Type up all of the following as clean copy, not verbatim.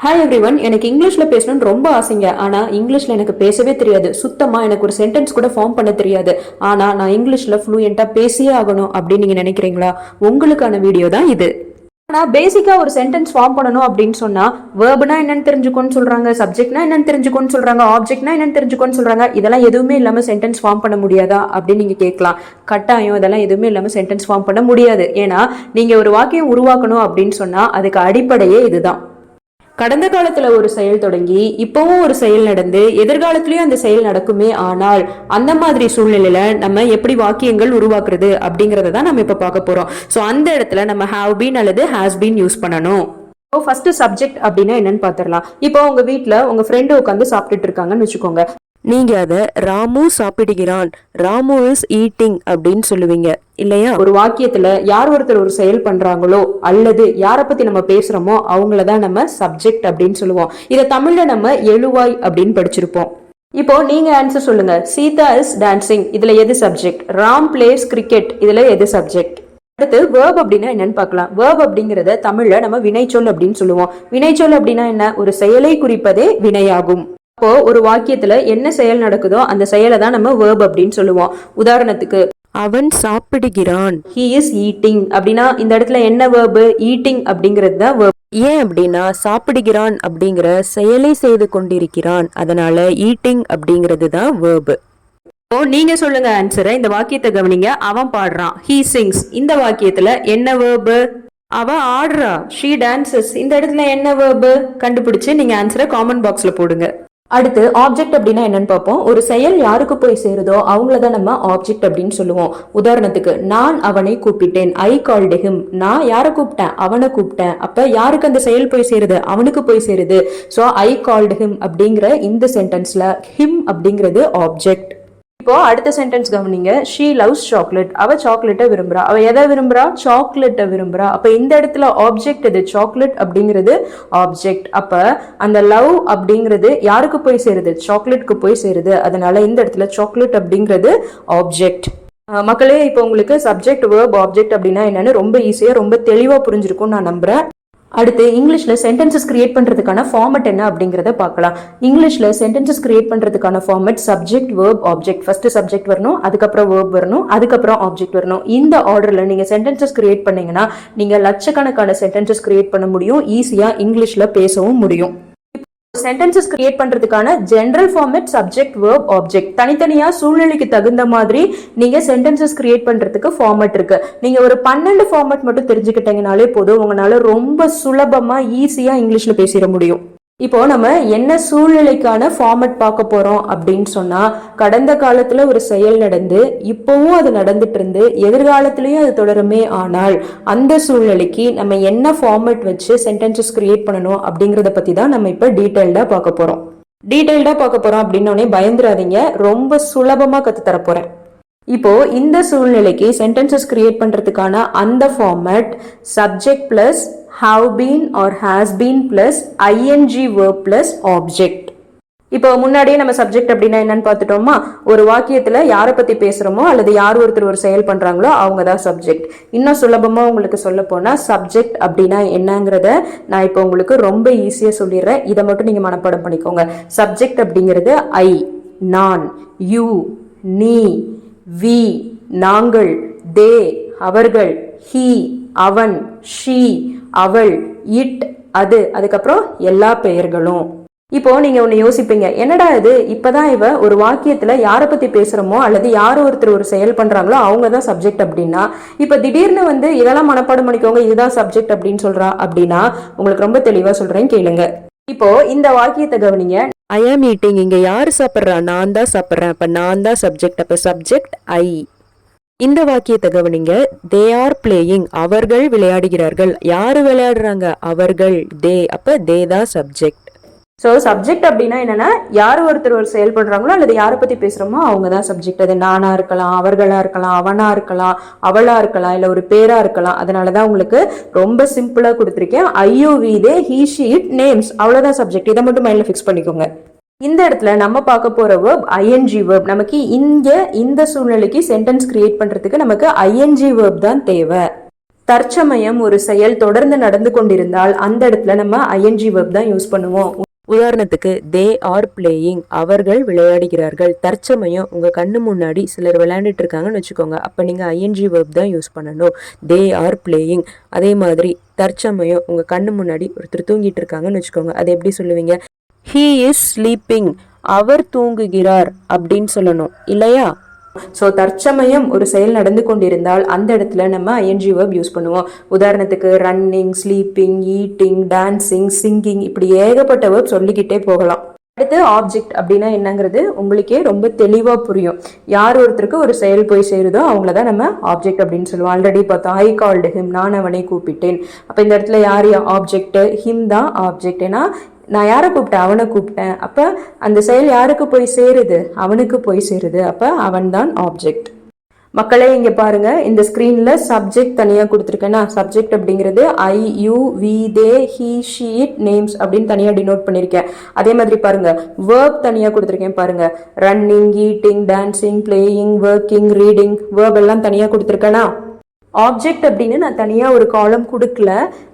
Hi everyone. எனக்கு இங்கிலீஷில் பேசணும்னு ரொம்ப ஆசைங்க. ஆனால் இங்கிலீஷில் எனக்கு பேசவே தெரியாது. சுத்தமாக எனக்கு ஒரு சென்டென்ஸ் கூட ஃபார்ம் பண்ண தெரியாது. ஆனால் நான் இங்கிலீஷில் ஃப்ளூயண்ட்டாக பேசியே ஆகணும் அப்படின்னு நீங்கள் நினைக்கிறீங்களா? உங்களுக்கான வீடியோ தான் இது. ஆனால் பேசிக்காக ஒரு சென்டென்ஸ் ஃபார்ம் பண்ணணும் அப்படின்னு சொன்னால் வேர்புனா என்னன்னு தெரிஞ்சுக்கோன்னு சொல்கிறாங்க, சப்ஜெக்ட்னா என்னன்னு தெரிஞ்சுக்கோன்னு சொல்கிறாங்க, ஆப்ஜெக்ட்னா என்னன்னு தெரிஞ்சுக்கோன்னு சொல்கிறாங்க. இதெல்லாம் எதுவுமே இல்லாமல் சென்டென்ஸ் ஃபார்ம் பண்ண முடியாதா அப்படின்னு நீங்கள் கேட்கலாம். கட்டாயம் இதெல்லாம் எதுவுமே இல்லாமல் சென்டென்ஸ் ஃபார்ம் பண்ண முடியாது. ஏன்னா நீங்கள் ஒரு வாக்கியம் உருவாக்கணும் அப்படின்னு சொன்னால் அதுக்கு அடிப்படையே இதுதான். கடந்த காலத்துல ஒரு செயல் தொடங்கி இப்பவும் ஒரு செயல் நடந்து எதிர்காலத்திலயும் அந்த செயல் நடக்குமே. ஆனால் அந்த மாதிரி சூழ்நிலையில நம்ம எப்படி வாக்கியங்கள் உருவாக்குறது அப்படிங்கறத தான் நம்ம இப்ப பார்க்க போறோம். சோ அந்த இடத்துல நம்ம ஹாவ் பீன் அல்லது ஹாஸ் பீன் யூஸ் பண்ணணும். ஃபர்ஸ்ட் சப்ஜெக்ட் அப்படின்னா என்னன்னு பாத்திரலாம். இப்போ உங்க வீட்டுல உங்க ஃப்ரெண்டு உட்காந்து சாப்பிட்டுட்டு இருக்காங்கன்னு வச்சுக்கோங்க. நீங்க அத ராமு சாப்பிடுகிறான், ராமு இஸ் ஈட்டிங் அப்படின்னு சொல்லுவீங்க இல்லையா? ஒரு வாக்கியத்துல யார் ஒருத்தர் ஒரு செயல் பண்றாங்களோ அல்லது யாரை பத்தி நம்ம பேசுறோமோ அவங்களதான் நம்ம சப்ஜெக்ட் அப்படின்னு சொல்லுவோம். இதை தமிழ்ல நம்ம எழுவாய் அப்படின்னு படிச்சிருப்போம். இப்போ நீங்க ஆன்சர் சொல்லுங்க. சீதா இஸ் டான்சிங், இதுல எது சப்ஜெக்ட்? ராம் பிளேஸ் கிரிக்கெட், இதுல எது சப்ஜெக்ட்? அடுத்து வேர்ப் அப்படின்னா என்னன்னு பார்க்கலாம். வேர்ப் அப்படிங்கறத தமிழ்ல நம்ம வினைச்சொல் அப்படின்னு சொல்லுவோம். வினைச்சொல் அப்படின்னா என்ன? ஒரு செயலை குறிப்பதே வினையாகும். அப்போ ஒரு வாக்கியத்துல என்ன செயல் நடக்குதோ அந்த செயலை தான் நம்ம வேர்ப் அப்படின்னு சொல்லுவோம். உதாரணத்துக்கு அவன் சாப்பிடுகிறான், he is eating அப்படின்னா இந்த இடத்துல என்ன வேர்பு? ஈட்டிங் அப்படிங்கிறது தான் வேர்ப். ஏன் அப்படின்னா சாப்பிடுகிறான் அப்படிங்கிற செயலை செய்து கொண்டிருக்கிறான், அதனால ஈட்டிங் அப்படிங்கிறது தான் வேர்பு. நீங்க சொல்லுங்க ஆன்சரை. இந்த வாக்கியத்தை கவனிங்க. அவன் பாடுறான், he sings. இந்த வாக்கியத்துல என்ன வேர்பு? அவ ஆடுறா, she dances. இந்த இடத்துல என்ன வேர்பு? கண்டுபிடிச்சு நீங்க ஆன்சரை காமெண்ட் பாக்ஸ்ல போடுங்க. அடுத்து ஆப்ஜெக்ட் அப்படின்னா என்னன்னு பார்ப்போம். ஒரு செயல் யாருக்கு போய் சேருதோ அவங்களதான் நம்ம ஆப்ஜெக்ட் அப்படின்னு சொல்லுவோம். உதாரணத்துக்கு நான் அவனை கூப்பிட்டேன், ஐ கால்டு ஹிம். நான் யாரை கூப்பிட்டேன்? அவனை கூப்பிட்டேன். அப்ப யாருக்கு அந்த செயல் போய் சேருது? அவனுக்கு போய் சேருது. சோ ஐ கால்டு ஹிம் அப்படிங்கிற இந்த சென்டென்ஸ்ல ஹிம் அப்படிங்கிறது ஆப்ஜெக்ட். இப்போ அடுத்த சென்டென்ஸ் கவனிங்க. She loves chocolate. அவ சாக்லேட்டை விரும்புறா. அவ எதை விரும்புறா? சாக்லேட்டை விரும்புறா. அப்ப இந்த இடத்துல ஆப்ஜெக்ட் இது சாக்லேட் அப்படிங்கிறது ஆப்ஜெக்ட். அப்ப அந்த லவ் அப்படிங்கிறது யாருக்கு போய் சேருது? சாக்லேட்க்கு போய் சேருது. அதனால இந்த இடத்துல சாக்லேட் அப்படிங்கிறது ஆப்ஜெக்ட். மக்களே, இப்போ உங்களுக்கு சப்ஜெக்ட் வேர்ப் ஆப்ஜெக்ட் அப்படின்னா என்னன்னு ரொம்ப ஈஸியா ரொம்ப தெளிவா புரிஞ்சிருக்கும் நான் நம்புறேன். அடுத்து இங்கிலீஷ்ல சென்டென்சஸ் கிரியேட் பண்றதுக்கான ஃபார்மட் என்ன அப்படிங்கறத பார்க்கலாம். இங்கிலீஷ்ல சென்டென்சஸ் கிரியேட் பண்றதுக்கான format subject verb object. First subject வரணும், அதுக்கப்புறம் வேர்ப் வரணும், அதுக்கப்புறம் ஆப்ஜெக்ட் வரணும். இந்த ஆர்டர்ல நீங்க சென்டென்சஸ் கிரியேட் பண்ணீங்கன்னா நீங்க லட்சக்கணக்கான சென்டென்சஸ் கிரியேட் பண்ண முடியும். ஈஸியா இங்கிலீஷ்ல பேசவும் முடியும். சென்டென்சஸ் கிரியேட் பண்றதுக்கான general format subject verb object. தனித்தனியா சூழ்நிலைக்கு தகுந்த மாதிரி நீங்க சென்டென்சஸ் கிரியேட் பண்றதுக்கு ஃபார்மேட் இருக்கு. நீங்க ஒரு 12 ஃபார்மேட் மட்டும் தெரிஞ்சுக்கிட்டீங்கனாலே போதும், உங்களால ரொம்ப சுலபமா ஈஸியா இங்கிலீஷ்ல பேசிட முடியும். இப்போ நம்ம என்ன சூழ்நிலைக்கான ஃபார்மட் பார்க்க போறோம் அப்படின்னு சொன்னா, கடந்த காலத்துல ஒரு செயல் நடந்து இப்பவும் அது நடந்துட்டு இருந்து எதிர்காலத்திலயும் அது தொடருமே. ஆனால் அந்த சூழ்நிலைக்கு நம்ம என்ன ஃபார்மட் வச்சு சென்டென்சஸ் கிரியேட் பண்ணணும் அப்படிங்கறத பத்தி தான் நம்ம இப்ப டீடைல்டா பார்க்க போறோம். அப்படின்னோடனே பயந்துராதீங்க, ரொம்ப சுலபமா கத்து தர போறேன். இப்போ இந்த சூழ்நிலைக்கு சென்டென்சஸ் கிரியேட் பண்றதுக்கான அந்த format subject plus have been or has been plus ing verb plus object. இப்போ முன்னாடியே நம்ம சப்ஜெக்ட் அப்படின்னா என்னன்னு பார்த்துட்டோமா. ஒரு வாக்கியத்துல யாரை பத்தி பேசுறோமோ அல்லது யார் ஒருத்தர் ஒரு செயல் பண்றாங்களோ அவங்க தான் சப்ஜெக்ட். இன்னும் சுலபமா உங்களுக்கு சொல்ல போனா சப்ஜெக்ட் அப்படின்னா என்னங்கிறத நான் இப்போ உங்களுக்கு ரொம்ப ஈஸியா சொல்லிடுறேன். இதை மட்டும் நீங்க மனப்பாடம் பண்ணிக்கோங்க. சப்ஜெக்ட் அப்படிங்கிறது ஐ, நான், யூ, நீ, வி, நாங்கள், தே, அவர்கள், ஹி, அவன், ஷீ, அவள், இட், அது, அதுக்கப்புறம் எல்லா பெயர்களும். இப்போ நீங்க ஒண்ணு யோசிப்பீங்க, என்னடா இது இப்பதான் இவ ஒரு வாக்கியத்துல யாரை பத்தி பேசுறோமோ அல்லது யார் ஒருத்தர் ஒரு செயல் பண்றாங்களோ அவங்கதான் சப்ஜெக்ட் அப்படின்னா, இப்ப திடீர்னு இதெல்லாம் மனப்பாடம் பண்ணிக்கோங்க இதுதான் சப்ஜெக்ட் அப்படின்னு சொல்றா அப்படின்னா உங்களுக்கு ரொம்ப தெளிவா சொல்றேன், கேளுங்க. இப்போ இந்த வாக்கியத்தை கவனிங்க. ஐ ஆம் ஈட்டிங். இங்க யாரு சாப்பிட்றா? நான் தான் சாப்பிட்றேன். அப்ப நான் தான் சப்ஜெக்ட். அப்ப சப்ஜெக்ட் ஐ. இந்த வாக்கியத்தை கவனிங்க. They are playing. அவர்கள் விளையாடுகிறார்கள். யாரு விளையாடுறாங்க? அவர்கள், தே. அப்ப தே தான் சப்ஜெக்ட். ஸோ சப்ஜெக்ட் அப்படின்னா என்னன்னா யார் ஒருத்தர் ஒரு செயல் பண்றாங்களோ அல்லது யாரை பத்தி பேசுறோமோ அவங்க தான் சப்ஜெக்ட். அது நானா இருக்கலாம், அவர்களா இருக்கலாம், அவனா இருக்கலாம், அவளா இருக்கலாம், இல்ல ஒரு பேரா இருக்கலாம். அதனாலதான் உங்களுக்கு ரொம்ப சிம்பிளா கொடுத்துருக்கேன். ஐயோவி, தே, ஹீ, ஷீ, இட், நேம்ஸ், அவ்வளவுதான் சப்ஜெக்ட். இதை மட்டும் மைண்ட்ல ஃபிக்ஸ் பண்ணிக்கோங்க. இந்த இடத்துல நம்ம பார்க்க போற வேர்ப் ஐஎன்ஜி வேர்ப். நமக்கு இந்த சூழ்நிலைக்கு சென்டென்ஸ் கிரியேட் பண்றதுக்கு நமக்கு ஐஎன்ஜி வேர்ப் தான் தேவை. தற்சமயம் ஒரு செயல் தொடர்ந்து நடந்து கொண்டிருந்தால் அந்த இடத்துல நம்ம ஐஎன்ஜி verb தான் யூஸ் பண்ணுவோம். உதாரணத்துக்கு தே ஆர் பிளேயிங், அவர்கள் விளையாடுகிறார்கள். தற்சமயம் உங்க கண்ணு முன்னாடி சிலர் விளையாண்டுட்டு இருக்காங்கன்னு வச்சுக்கோங்க, அப்ப நீங்க ஐஎன்ஜி verb தான் யூஸ் பண்ணணும். They are playing. அதே மாதிரி தற்சமயம் உங்க கண்ணு முன்னாடி ஒருத்தர் தூங்கிட்டு இருக்காங்கன்னு வச்சுக்கோங்க, அது எப்படி சொல்லுவீங்க? ஹீ இஸ் ஸ்லீப்பிங், அவர் தூங்குகிறார் அப்படின்னு சொல்லணும் இல்லையா? ஸோ தற்சமயம் ஒரு செயல் நடந்து கொண்டிருந்தால் அந்த இடத்துல நம்ம ஐஎன்ஜி verb யூஸ் பண்ணுவோம். உதாரணத்துக்கு running, sleeping, eating, dancing, singing, இப்படி ஏகப்பட்ட verb சொல்லிக்கிட்டே போகலாம். அடுத்து ஆப்ஜெக்ட் அப்படின்னா என்னங்கிறது உங்களுக்கே ரொம்ப தெளிவாக புரியும். யார் ஒருத்தருக்கு ஒரு செயல் போய் சேருதோ அவங்கள தான் நம்ம ஆப்ஜெக்ட் அப்படின்னு சொல்லுவோம். ஆல்ரெடி பார்த்தோம், ஐ கால்டு ஹிம், நான் அவனை கூப்பிட்டேன். அப்போ இந்த இடத்துல யார் ஆப்ஜெக்ட்? ஹிம் தான் ஆப்ஜெக்ட். ஏன்னா நான் யாரை கூப்பிட்டேன்? அவனை கூப்பிட்டேன். அப்போ அந்த செயல் யாருக்கு போய் சேருது? அவனுக்கு போய் சேருது. அப்போ அவன் தான் ஆப்ஜெக்ட். மக்களே இங்கே பாருங்க, இந்த ஸ்க்ரீனில் சப்ஜெக்ட் தனியாக கொடுத்துருக்கேன்னா, சப்ஜெக்ட் அப்படிங்கிறது I, you, we, they, he, she, it, names அப்படின்னு தனியாக டினோட் பண்ணியிருக்கேன். அதே மாதிரி பாருங்க, வேர்ப் தனியாக கொடுத்துருக்கேன் பாருங்க. Running, eating, dancing, playing, working, reading, verb எல்லாம் தனியாக கொடுத்துருக்கேனா? ஆப்ஜெக்ட் அப்படின்னு நான் தனியாக ஒரு காலம் கொடுக்கல.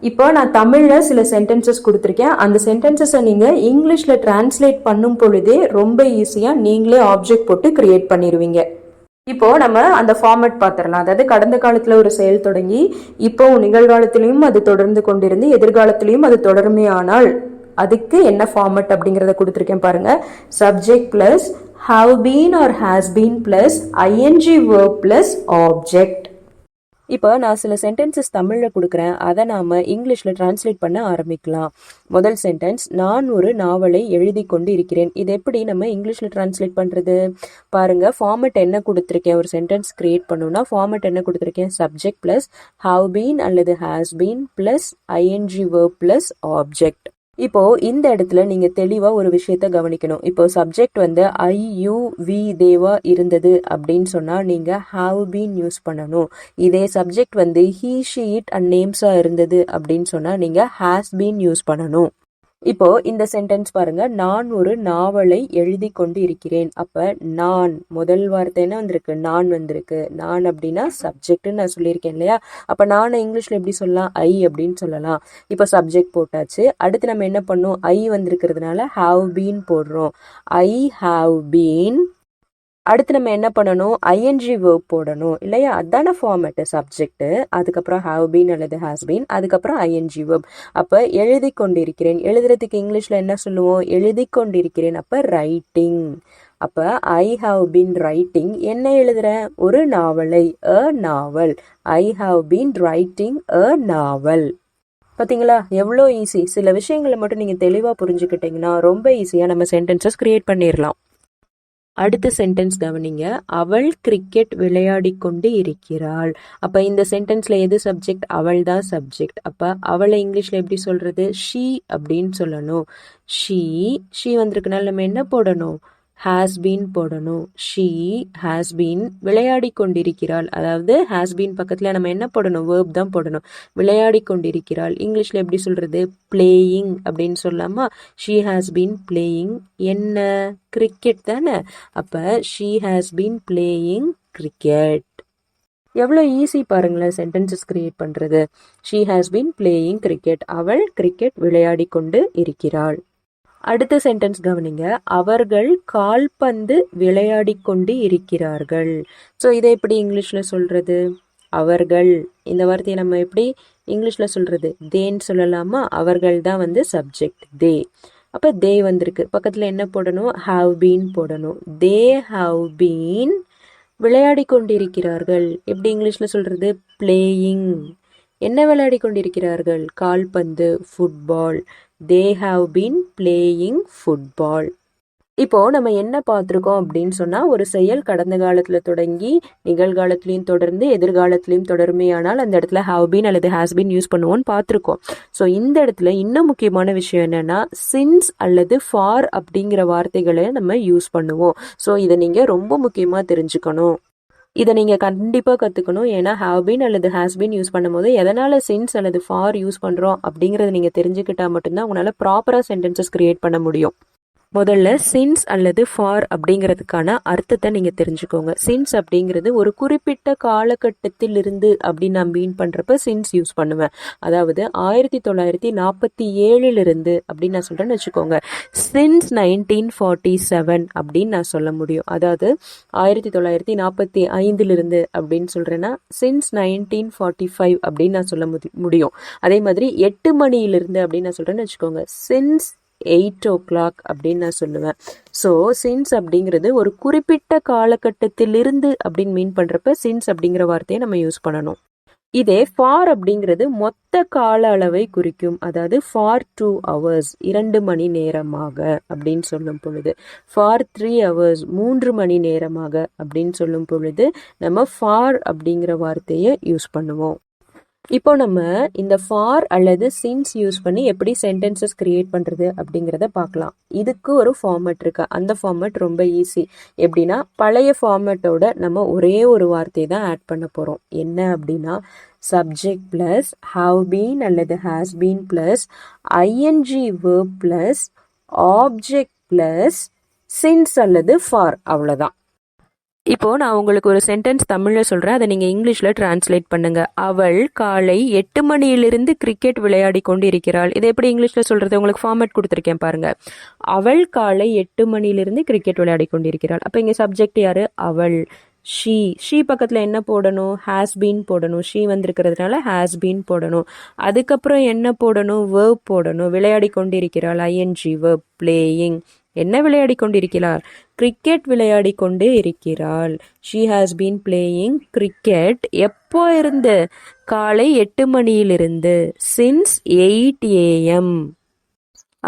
இப்போ நான் தமிழில் சில சென்டென்சஸ் கொடுத்துருக்கேன். அந்த சென்டென்சஸை நீங்கள் இங்கிலீஷில் டிரான்ஸ்லேட் பண்ணும் பொழுதே ரொம்ப ஈஸியாக நீங்களே ஆப்ஜெக்ட் போட்டு கிரியேட் பண்ணிடுவீங்க. இப்போ நம்ம அந்த ஃபார்மேட் பார்த்துடலாம். அதாவது கடந்த காலத்தில் ஒரு செயல் தொடங்கி இப்போ நிகழ்காலத்திலையும் அது தொடர்ந்து கொண்டிருந்து எதிர்காலத்திலையும் அது தொடருமே ஆனால் அதுக்கு என்ன ஃபார்மேட் அப்படிங்கிறத கொடுத்துருக்கேன் பாருங்க. Subject plus have been or has been plus ING verb plus object. இப்போ நான் சில சென்டென்சஸ் தமிழில் கொடுக்குறேன், அதை நாம் இங்கிலீஷில் டிரான்ஸ்லேட் பண்ண ஆரம்பிக்கலாம். முதல் சென்டென்ஸ், நான் ஒரு நாவலை எழுதி கொண்டு இருக்கிறேன். இது எப்படி நம்ம இங்கிலீஷில் டிரான்ஸ்லேட் பண்ணுறது? பாருங்கள், ஃபார்மேட் என்ன கொடுத்துருக்கேன். ஒரு சென்டென்ஸ் கிரியேட் பண்ணணும்னா ஃபார்மேட் என்ன கொடுத்துருக்கேன்? சப்ஜெக்ட் ப்ளஸ் ஹவ் பீன் அல்லது has been plus ING verb plus object. இப்போ இந்த இடத்துல நீங்க தெளிவா ஒரு விஷயத்த கவனிக்கணும். இப்போ சப்ஜெக்ட் வந்து ஐ, யூ, வி, தேவா இருந்தது அப்படின்னு சொன்னா நீங்க ஹாவ் பீன் யூஸ் பண்ணணும். இதே சப்ஜெக்ட் வந்து ஹீ, ஷீ, இட் அண்ட் நேம்ஸா இருந்தது அப்படின்னு சொன்னா நீங்க ஹாஸ் பீன் யூஸ் பண்ணணும். இப்போ இந்த சென்டென்ஸ் பாருங்க, நான் ஒரு நாவலை எழுதி கொண்டு இருக்கிறேன். அப்ப நான் முதல் வார்த்தை என்ன வந்திருக்கு? நான் வந்திருக்கு. நான் அப்படின்னா சப்ஜெக்ட்னு நான் சொல்லியிருக்கேன் இல்லையா? அப்ப நான் இங்கிலீஷ்ல எப்படி சொல்லலாம்? ஐ அப்படின்னு சொல்லலாம். இப்போ சப்ஜெக்ட் போட்டாச்சு. அடுத்து நம்ம என்ன பண்ணோம்? ஐ வந்திருக்கிறதுனால ஹாவ் பீன் போடுறோம். ஐ ஹாவ் பீன். அடுத்து நம்ம என்ன பண்ணணும்? ஐஎன்ஜி verb போடணும் இல்லையா? அதான ஃபார்மேட்டு. சப்ஜெக்ட், அதுக்கப்புறம் ஹாவ் பீன் அல்லது ஹாஸ் பீன், அதுக்கப்புறம் ஐஎன்ஜி verb. அப்போ எழுதி கொண்டிருக்கிறேன், எழுதுறதுக்கு இங்கிலீஷில் என்ன சொல்லுவோம்? எழுதி கொண்டிருக்கிறேன். அப்போ ரைட்டிங். அப்போ ஐ ஹாவ் பீன் ரைட்டிங். என்ன எழுதுறேன்? ஒரு நாவலை, a novel. I have been writing a novel. பார்த்தீங்களா எவ்வளோ ஈஸி. சில விஷயங்களை மட்டும் நீங்கள் தெளிவாக புரிஞ்சுக்கிட்டீங்கன்னா ரொம்ப ஈஸியாக நம்ம சென்டென்சஸ் கிரியேட் பண்ணிடலாம். அடுத்த சென்டென்ஸ் கவனிங்க, அவள் கிரிக்கெட் விளையாடி கொண்டு இருக்கிறாள். அப்ப இந்த சென்டென்ஸ்ல எது சப்ஜெக்ட்? அவள் தான் சப்ஜெக்ட். அப்ப அவளை இங்கிலீஷ்ல எப்படி சொல்றது? ஷீ அப்படின்னு சொல்லணும். ஷீ வந்திருக்கனால நம்ம என்ன போடணும்? ஹேஸ் பீன் போடணும். ஷீ ஹேஸ் பீன் விளையாடி கொண்டிருக்கிறாள். அதாவது ஹேஸ் பீன் பக்கத்தில் நம்ம என்ன போடணும்? வேர்ப் தான் போடணும். விளையாடி கொண்டிருக்கிறாள் இங்கிலீஷில் எப்படி சொல்கிறது? பிளேயிங் அப்படின்னு சொல்லாமா? ஷீ ஹேஸ் பீன் பிளேயிங் என்ன? கிரிக்கெட் தானே. அப்போ she has been playing cricket. எவ்வளோ ஈஸி பாருங்களேன் சென்டென்சஸ் கிரியேட் பண்ணுறது. She has been playing cricket. அவள் கிரிக்கெட் விளையாடி கொண்டு இருக்கிறாள். அடுத்த சென்டென்ஸ் கவனிங்க, அவர்கள் கால்பந்து விளையாடி கொண்டு இருக்கிறார்கள். ஸோ இதை எப்படி இங்கிலீஷில் சொல்கிறது? அவர்கள் இந்த வார்த்தையை நம்ம எப்படி இங்கிலீஷில் சொல்கிறது? தேன்னு சொல்லலாமா? அவர்கள் தான் வந்து சப்ஜெக்ட், தே. அப்போ தே வந்திருக்கு, பக்கத்தில் என்ன போடணும்? ஹாவ் பீன் போடணும். தே ஹாவ் பீன் விளையாடி கொண்டிருக்கிறார்கள். எப்படி இங்கிலீஷில் சொல்கிறது? பிளேயிங். என்ன விளையாடி கொண்டிருக்கிறார்கள்? கால்பந்து, football. They have been playing football. இப்போ நம்ம என்ன பார்த்துருக்கோம் அப்படின்னு சொன்னால், ஒரு செயல் கடந்த காலத்தில் தொடங்கி நிகழ்காலத்திலையும் தொடர்ந்து எதிர்காலத்திலையும் தொடருமையானால் அந்த இடத்துல ஹாவ் பீன் அல்லது ஹேஸ் பீன் யூஸ் பண்ணுவோம்னு பார்த்துருக்கோம். ஸோ இந்த இடத்துல இன்னும் முக்கியமான விஷயம் என்னென்னா, சின்ஸ் அல்லது ஃபார் அப்படிங்கிற வார்த்தைகளை நம்ம யூஸ் பண்ணுவோம். ஸோ இதை நீங்கள் ரொம்ப முக்கியமாக தெரிஞ்சுக்கணும். இதை நீங்கள் கண்டிப்பாக கற்றுக்கணும். ஏன்னா ஹாவ் பீன் அல்லது ஹேஸ் பீன் யூஸ் பண்ணும்போது எதனால் சின்ஸ் அல்லது ஃபார் யூஸ் பண்ணுறோம் அப்படிங்கிறத நீங்கள் தெரிஞ்சுக்கிட்டால் மட்டும்தான் உங்களால் ப்ராப்பராக சென்டென்சஸ் கிரியேட் பண்ண முடியும். முதல்ல சின்ஸ் அல்லது ஃபார் அப்படிங்கிறதுக்கான அர்த்தத்தை நீங்கள் தெரிஞ்சுக்கோங்க. சின்ஸ் அப்படிங்கிறது ஒரு குறிப்பிட்ட காலகட்டத்தில் இருந்து அப்படின்னு நான் மீன் பண்ணுறப்ப சின்ஸ் யூஸ் பண்ணுவேன். அதாவது 1947 அப்படின்னு நான் சொல்கிறேன்னு வச்சுக்கோங்க. சின்ஸ் 1947 அப்படின்னு நான் சொல்ல முடியும். அதாவது 1945 அப்படின்னு சொல்கிறேன்னா சின்ஸ் 1945 அப்படின்னு நான் சொல்ல முடியும். அதே மாதிரி 8 மணியிலிருந்து அப்படின்னு நான் சொல்கிறேன்னு வச்சுக்கோங்க. சின்ஸ் 8 o'clock அப்படின்னு நான் சொல்லுவேன். ஸோ சின்ஸ் அப்படிங்கிறது ஒரு குறிப்பிட்ட காலகட்டத்திலிருந்து அப்படின்னு மீன் பண்ணுறப்ப சின்ஸ் அப்படிங்கிற வார்த்தையை நம்ம யூஸ் பண்ணணும். இதே ஃபார் அப்படிங்கிறது மொத்த கால அளவை குறிக்கும். அதாவது ஃபார் 2 hours 2 மணி நேரமாக அப்படின்னு சொல்லும் பொழுது, ஃபார் 3 hours 3 மணி நேரமாக அப்படின்னு சொல்லும் பொழுது நம்ம ஃபார் அப்படிங்கிற வார்த்தையை யூஸ் பண்ணுவோம். இப்போ நம்ம இந்த ஃபார் அல்லது சின்ஸ் யூஸ் பண்ணி எப்படி சென்டென்சஸ் கிரியேட் பண்ணுறது அப்படிங்கிறத பார்க்கலாம். இதுக்கு ஒரு ஃபார்மேட் இருக்கு. அந்த ஃபார்மேட் ரொம்ப ஈஸி. எப்படின்னா பழைய ஃபார்மேட்டோட நம்ம ஒரே ஒரு வார்த்தையை தான் ஆட் பண்ண போகிறோம். என்ன அப்படின்னா சப்ஜெக்ட் ப்ளஸ் ஹாவ் பீன் அல்லது has been plus ING verb plus object plus since அல்லது ஃபார். அவ்வளோதான். இப்போ நான் உங்களுக்கு ஒரு சென்டென்ஸ் தமிழ்ல சொல்றேன், அதை நீங்க இங்கிலீஷ்ல டிரான்ஸ்லேட் பண்ணுங்க. அவள் காலை 8 மணியிலிருந்து கிரிக்கெட் விளையாடி கொண்டு இருக்கிறாள். இதை எப்படி இங்கிலீஷ்ல சொல்றது? உங்களுக்கு ஃபார்மேட் கொடுத்துருக்கேன் பாருங்க. அவள் காலை 8 மணியிலிருந்து கிரிக்கெட் விளையாடி கொண்டிருக்கிறாள். அப்ப இங்க சப்ஜெக்ட் யாரு? அவள். ஷீ பக்கத்துல என்ன போடணும்? ஹேஸ் பீன் போடணும். ஷீ வந்திருக்கிறதுனால ஹேஸ் பீன் போடணும். அதுக்கப்புறம் என்ன போடணும்? வேர்ப் போடணும். விளையாடி கொண்டிருக்கிறாள் ஐஎன்ஜி வேர்ப். பிளேயிங். என்ன விளையாடி கொண்டிருக்கிறார்? கிரிக்கெட் விளையாடி கொண்டு இருக்கிறாள். She has been playing cricket. எப்போ இருந்து? காலை 8 மணியிலிருந்து. Since 8 AM.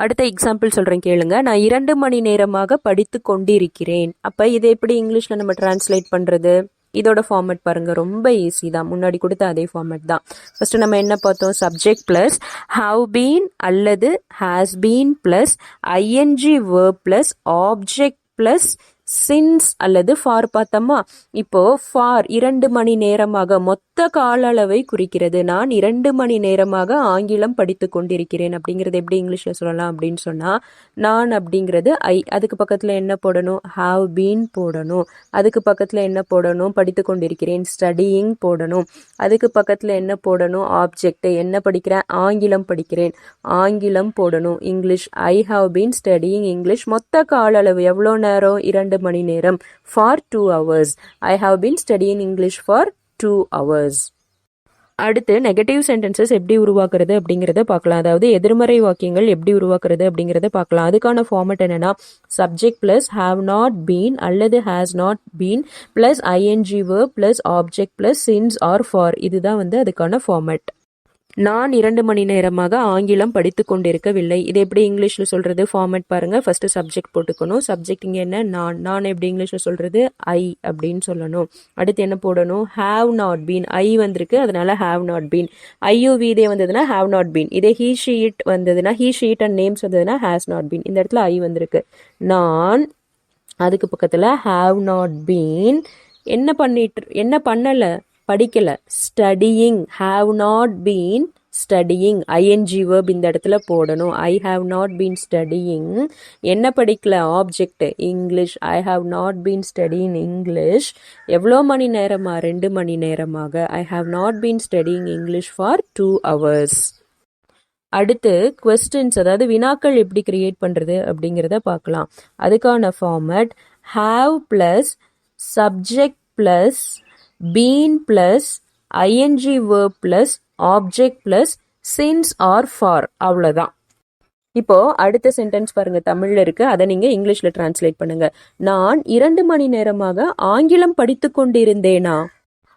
அடுத்த எக்ஸாம்பிள் சொல்றேன் கேளுங்க. நான் 2 மணி நேரமாக படித்து கொண்டிருக்கிறேன். அப்ப இதை எப்படி இங்கிலீஷ்ல நம்ம டிரான்ஸ்லேட் பண்றது? இதோட ஃபார்மேட் பாருங்க, ரொம்ப ஈஸி தான். முன்னாடி கொடுத்த அதே ஃபார்மேட் தான். ஃபர்ஸ்ட் நம்ம என்ன பார்த்தோம்? சப்ஜெக்ட் பிளஸ் ஹவ் பீன் அல்லது has been plus ING verb plus object plus since அல்லது ஃபார் பார்த்தோமா? இப்போ ஃபார் 2 மணி நேரமாக மொத்த கால அளவை குறிக்கிறது. நான் 2 மணி நேரமாக ஆங்கிலம் படித்து கொண்டிருக்கிறேன் அப்படிங்கிறது எப்படி இங்கிலீஷ்ல சொல்லலாம் அப்படின்னு சொன்னா, நான் அப்படிங்கிறது ஐ. அதுக்கு பக்கத்துல என்ன போடணும்? ஹாவ் பீன் போடணும். அதுக்கு பக்கத்துல என்ன போடணும்? படித்து கொண்டிருக்கிறேன் ஸ்டடியிங் போடணும். அதுக்கு பக்கத்துல என்ன போடணும்? ஆப்ஜெக்ட். என்ன படிக்கிறேன்? ஆங்கிலம் படிக்கிறேன். ஆங்கிலம் போடணும். English. I have been studying English. மொத்த கால அளவு எவ்வளோ நேரம்? 2 மணி நேரம். For 2 hours. I have been studying English for 2 hours. அடுத்து நெகட்டிவ் சென்டென்சஸ் எப்படி உருவாக்குறது அப்படிங்கிறத பார்க்கலாம். அதாவது எதிர்மறை வாக்கியங்கள் எப்படி உருவாக்குறது அப்படிங்கிறத பார்க்கலாம். அதுக்கான ஃபார்மேட் என்னன்னா subject plus have not been அல்லது has not been plus ING verb plus object plus since or for. இதுதான் அதுக்கான ஃபார்மேட். நான் 2 மணி நேரமாக ஆங்கிலம் படித்து கொண்டிருக்கவில்லை. இது எப்படி இங்கிலீஷ்ல சொல்றது? ஃபார்மேட் பாருங்க. ஃபர்ஸ்ட் சப்ஜெக்ட் போட்டுக்கணும். சப்ஜெக்ட் இங்க என்ன? நான் எப்படி இங்கிலீஷ்ல சொல்றது? ஐ அப்படின்னு சொல்லணும். அடுத்து என்ன போடணும்? Have not been. ஐ வந்திருக்கு, அதனால ஹாவ் நாட் பீன். ஐயூவி இதே வந்ததுன்னா ஹாவ் நாட் பீன். இதே ஹீ ஷீட் வந்ததுன்னா ஹீ ஷீட் அண்ட் நேம்ஸ் வந்ததுன்னா ஹேஸ் நாட் பீன். இந்த இடத்துல ஐ வந்திருக்கு. நான். அதுக்கு பக்கத்துல ஹாவ் நாட் பீன். என்ன பண்ணல? படிக்கல. Studying. Have not been studying. ING verb இந்த இடத்துல போடணும். I have not been studying. என்ன படிக்கல? Object. English. I have not been studying English. எவ்வளோ மணி நேரமா? 2 மணி நேரமாக. I have not been studying English for 2 hours. அடுத்து கொஸ்டின்ஸ், அதாவது வினாக்கள் எப்படி கிரியேட் பண்றது அப்படிங்கிறத பார்க்கலாம். அதுக்கான format have plus subject plus been plus ING verb plus object plus since or for. அவ்வளோதான். இப்போ அடுத்த சென்டென்ஸ் பாருங்க, தமிழ்ல இருக்கு. அதை நீங்க இங்கிலீஷ்ல டிரான்ஸ்லேட் பண்ணுங்க. நான் 2 மணி நேரமாக ஆங்கிலம் படித்து கொண்டிருந்தேனா?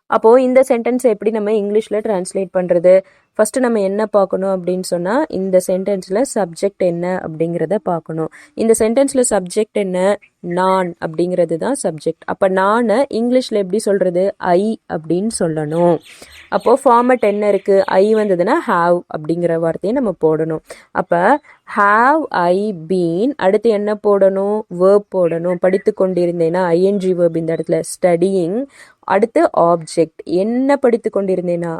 அப்போ இந்த சென்டென்ஸ் எப்படி நம்ம இங்கிலீஷ்ல டிரான்ஸ்லேட் பண்றது? ஃபர்ஸ்ட் நம்ம என்ன பார்க்கணும் அப்படின்னு சொன்னா, இந்த சென்டென்ஸ்ல சப்ஜெக்ட் என்ன அப்படிங்கிறத பார்க்கணும். இந்த சென்டென்ஸ்ல சப்ஜெக்ட் என்ன? நான் அப்படிங்கிறது தான் சப்ஜெக்ட். அப்ப நான் இங்கிலீஷ்ல எப்படி சொல்றது? ஐ அப்படின்னு சொல்லணும். அப்போ ஃபார்மேட் என்ன இருக்கு? ஐ வந்ததுன்னா ஹாவ் அப்படிங்கிற வார்த்தையை நம்ம போடணும். அப்ப ஹாவ் ஐ பீன். அடுத்து என்ன போடணும்? வேர்ப் போடணும். படித்து கொண்டிருந்தேனா ஐஎன்ஜி வேர்ப் இந்த இடத்துல. ஸ்டடியிங். அடுத்து ஆப்ஜெக்ட். என்ன படித்து கொண்டிருந்தேனா?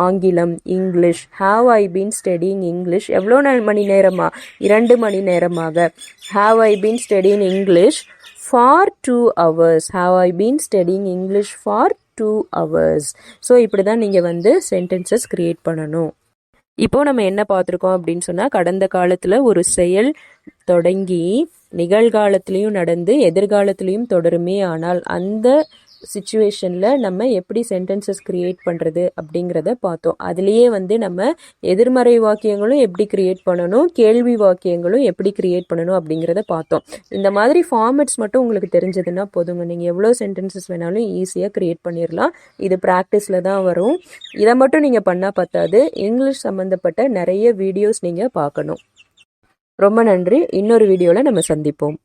ஆங்கிலம், English. Have I been studying English. எவ்வளோ மணி நேரமா? 2 மணி நேரமாக. Have I been studying English for 2 hours. Have I been studying English for 2 hours. So இப்படி தான் நீங்கள் வந்து சென்டென்சஸ் கிரியேட் பண்ணணும். இப்போ நம்ம என்ன பார்த்துருக்கோம் அப்படின்னு சொன்னால், கடந்த காலத்தில் ஒரு செயல் தொடங்கி நிகழ்காலத்திலையும் நடந்து எதிர்காலத்திலையும் தொடருமே ஆனால் அந்த சுச்சுவேஷனில் நம்ம எப்படி சென்டென்சஸ் கிரியேட் பண்ணுறது அப்படிங்கிறத பார்த்தோம். அதுலேயே வந்து நம்ம எதிர்மறை வாக்கியங்களும் எப்படி கிரியேட் பண்ணணும், கேள்வி வாக்கியங்களும் எப்படி கிரியேட் பண்ணணும் அப்படிங்கிறத பார்த்தோம். இந்த மாதிரி ஃபார்மேட்ஸ் மட்டும் உங்களுக்கு தெரிஞ்சதுன்னா போதுங்க, நீங்கள் எவ்வளோ சென்டென்சஸ் வேணாலும் ஈஸியாக கிரியேட் பண்ணிடலாம். இது ப்ராக்டிஸில் தான் வரும். இதை மட்டும் நீங்கள் பண்ணால் பத்தாது, இங்கிலீஷ் சம்மந்தப்பட்ட நிறைய வீடியோஸ் நீங்கள் பார்க்கணும். ரொம்ப நன்றி. இன்னொரு வீடியோவில் நம்ம சந்திப்போம்.